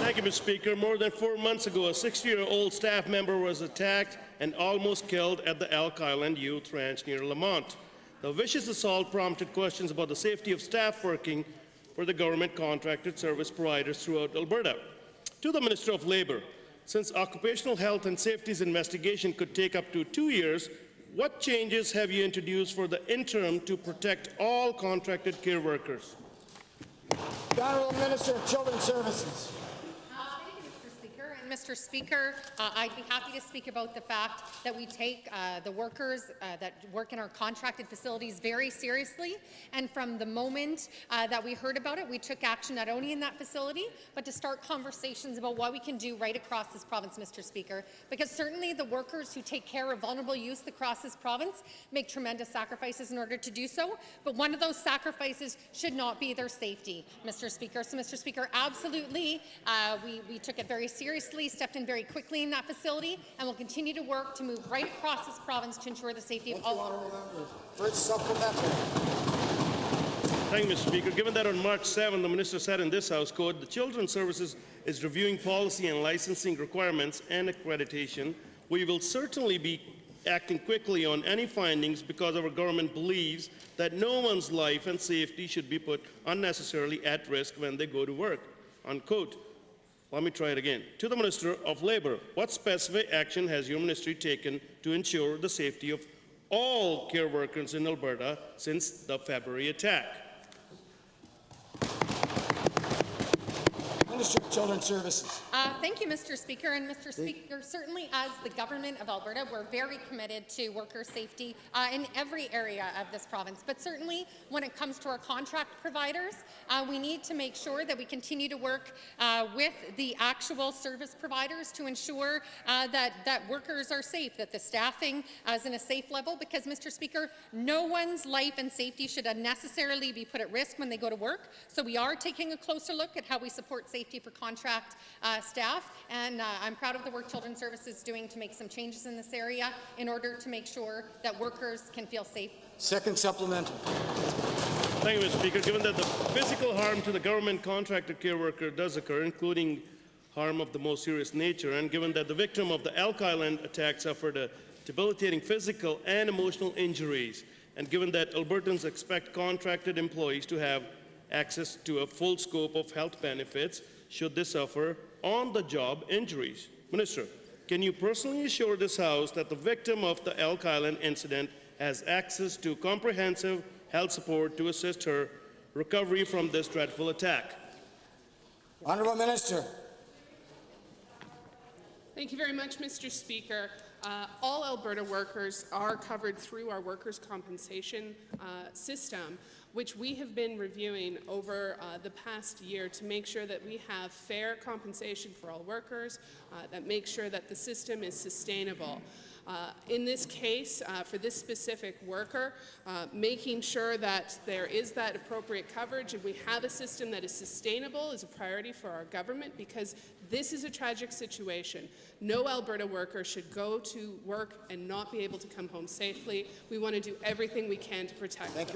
Thank you, Mr. Speaker. More than 4 months ago, a 60-year-old staff member was attacked and almost killed at the Elk Island Youth Ranch near Lamont. The vicious assault prompted questions about the safety of staff working for the government contracted service providers throughout Alberta. To the Minister of Labour, since occupational health and safety's investigation could take up to 2 years, what changes have you introduced for the interim to protect all contracted care workers? The Honourable Minister of Children's Services. Thank you, Mr. Speaker. And Mr. Speaker, I'd be happy to speak about the fact that we take the workers that work in our contracted facilities very seriously. And from the moment that we heard about it, we took action not only in that facility, but to start conversations about what we can do right across this province, Mr. Speaker. Because certainly the workers who take care of vulnerable youth across this province make tremendous sacrifices in order to do so. But one of those sacrifices should not be their safety, Mr. Speaker. So, Mr. Speaker, absolutely, we took it very seriously, stepped in very quickly in that facility, and will continue to work to move right across this province to ensure the safety of all. Honourable members. First supplementary. Thank you, Mr. Speaker. Given that on March 7, the Minister said in this House code, the Children's Services is reviewing policy and licensing requirements and accreditation, we will certainly be acting quickly on any findings because our government believes that no one's life and safety should be put unnecessarily at risk when they go to work. Unquote. Let me try it again. To the Minister of Labour, what specific action has your ministry taken to ensure the safety of all care workers in Alberta since the February attack? Minister of Children's Services. Thank you, Mr. Speaker. And Mr. Speaker, certainly as the government of Alberta, we're very committed to worker safety in every area of this province. But certainly when it comes to our contract providers, we need to make sure that we continue to work with the actual service providers to ensure that workers are safe, that the staffing is in a safe level, because, Mr. Speaker, no one's life and safety should unnecessarily be put at risk when they go to work. So we are taking a closer look at how we support safety for contract staff, and I'm proud of the work Children's Services is doing to make some changes in this area in order to make sure that workers can feel safe. Second supplementary. Thank you, Mr. Speaker. Given that the physical harm to the government contracted care worker does occur, including harm of the most serious nature, and given that the victim of the Elk Island attack suffered a debilitating physical and emotional injuries, and given that Albertans expect contracted employees to have access to a full scope of health benefits should they suffer on-the-job injuries. Minister, can you personally assure this House that the victim of the Elk Island incident has access to comprehensive health support to assist her recovery from this dreadful attack? Honourable Minister. Thank you very much, Mr. Speaker. All Alberta workers are covered through our workers' compensation system, which we have been reviewing over the past year to make sure that we have fair compensation for all workers, that makes sure that the system is sustainable. In this case, for this specific worker, making sure that there is that appropriate coverage and we have a system that is sustainable is a priority for our government, because this is a tragic situation. No Alberta worker should go to work and not be able to come home safely. We want to do everything we can to protect them.